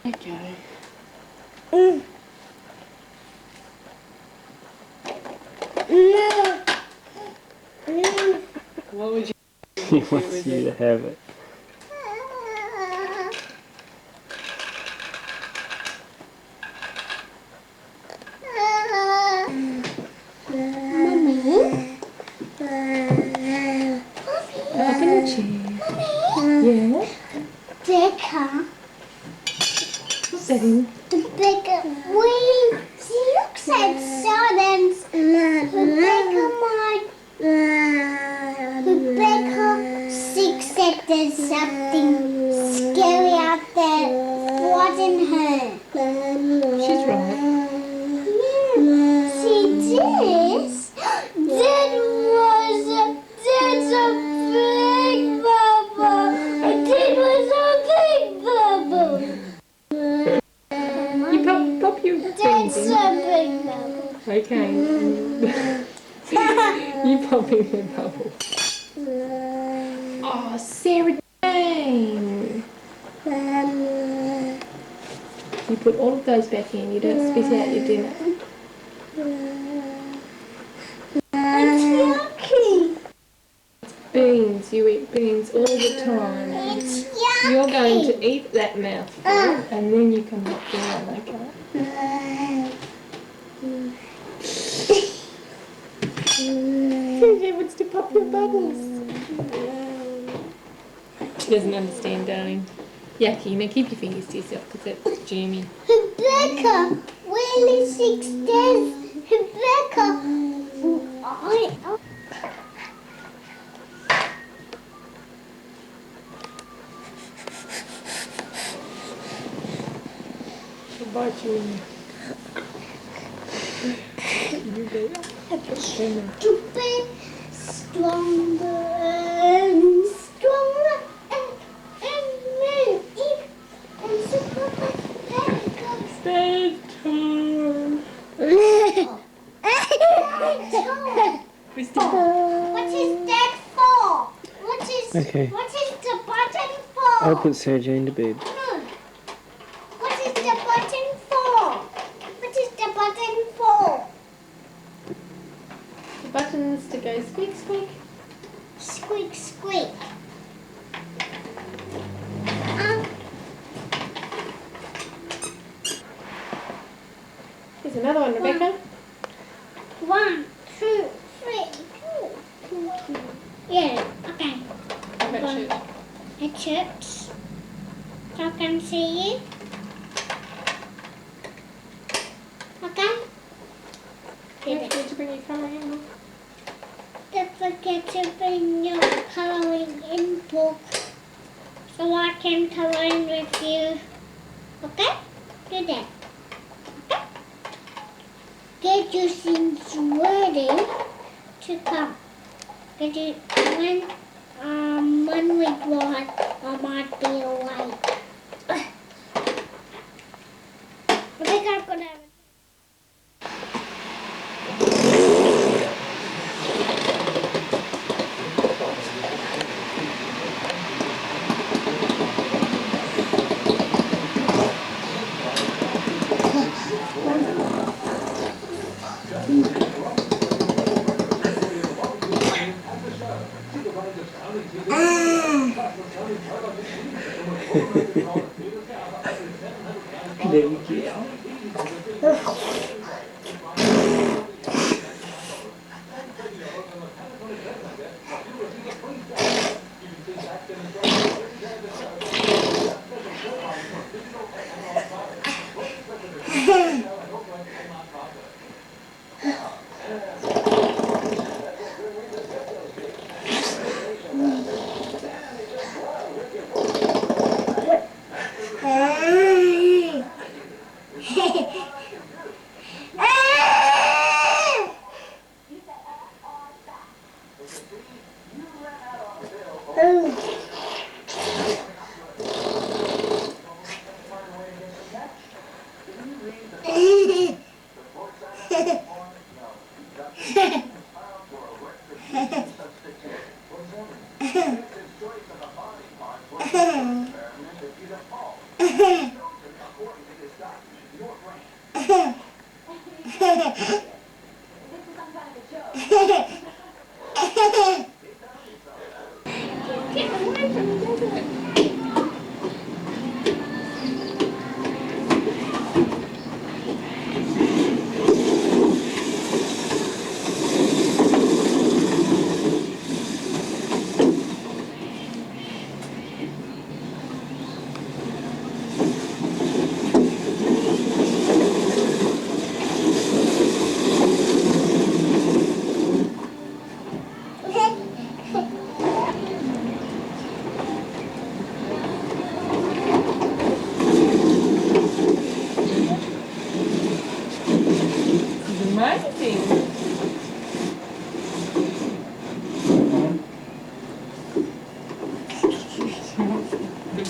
Okay. What would you He wants you to have it. Mummy? Up in the chair. Yeah? Rebekah. What's that in? Rebekah, she looks at silence. Rebekah thinks that there's something scary out there watching her. She's right. She did. That's a big bubble. That was a big bubble. You pop your That's things in. a big bubble. Okay. You pop in the bubble. Oh, Sarah Jane. You put all of those back in. You don't spit out your dinner. It's yucky. Beans. You eat beans all the time. It's yucky. You're going to eat that mouthful and then you can look down, okay? She wants to pop your bubbles. She doesn't understand, darling. Yucky. Now keep your fingers to yourself because that's germy. Rebekah, Willie 6 days. Rebekah. I'll bite you in. You go. To be stronger and stronger and super Bedtime. What is that for? Okay. What is the button for? I'll put Sarah Jane to bed. What is the button for? What is the button for? The buttons to go squeak squeak. Squeak, squeak. Here's another one, Rebekah. 1, 2, 3. Yeah, okay. How about you? It shirts. So I can see you. Okay? Don't forget to bring your colouring in. Don't forget to bring your colouring in book so I can colour in with you. Okay? Do that. Okay? Get your things ready to come. Get it when we go out, I might be away. I think I'm gonna have There we go.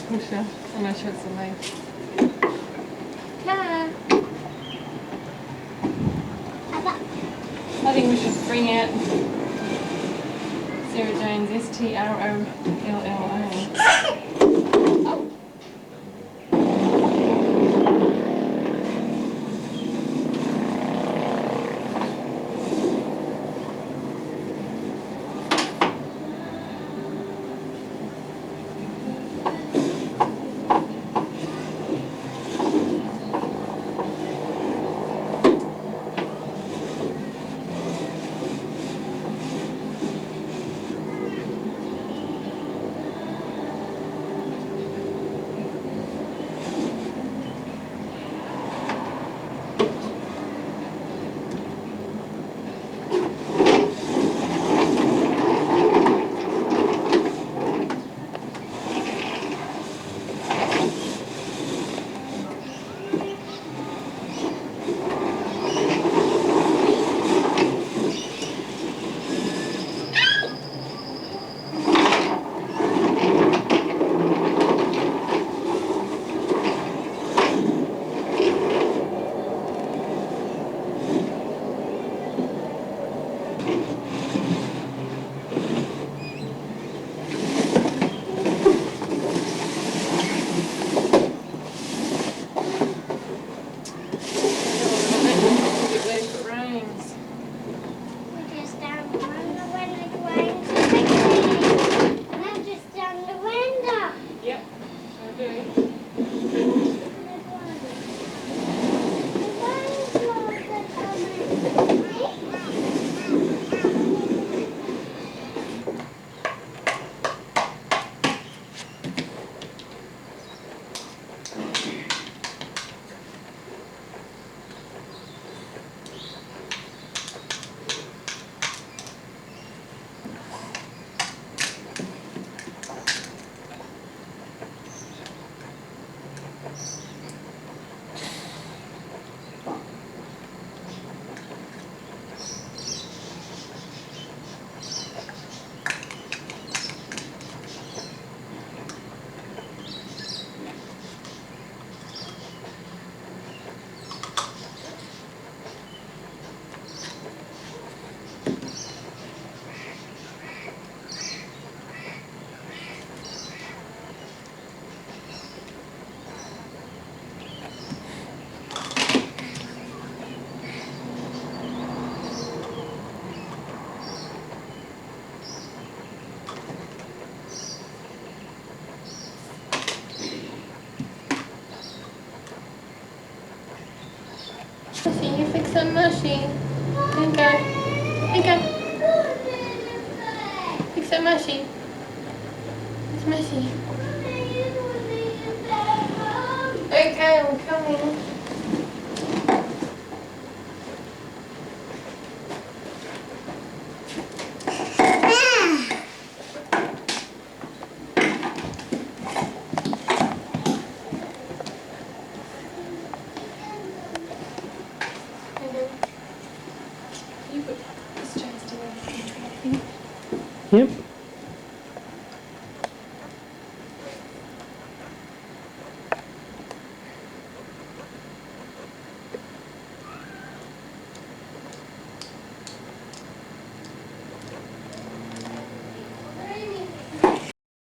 pusher. I'm not sure it's the leg. Cat. I think we should bring out Sarah Jane's STROLLA. Mushy, you fix some mushy. Okay. Okay. Fix some mushy.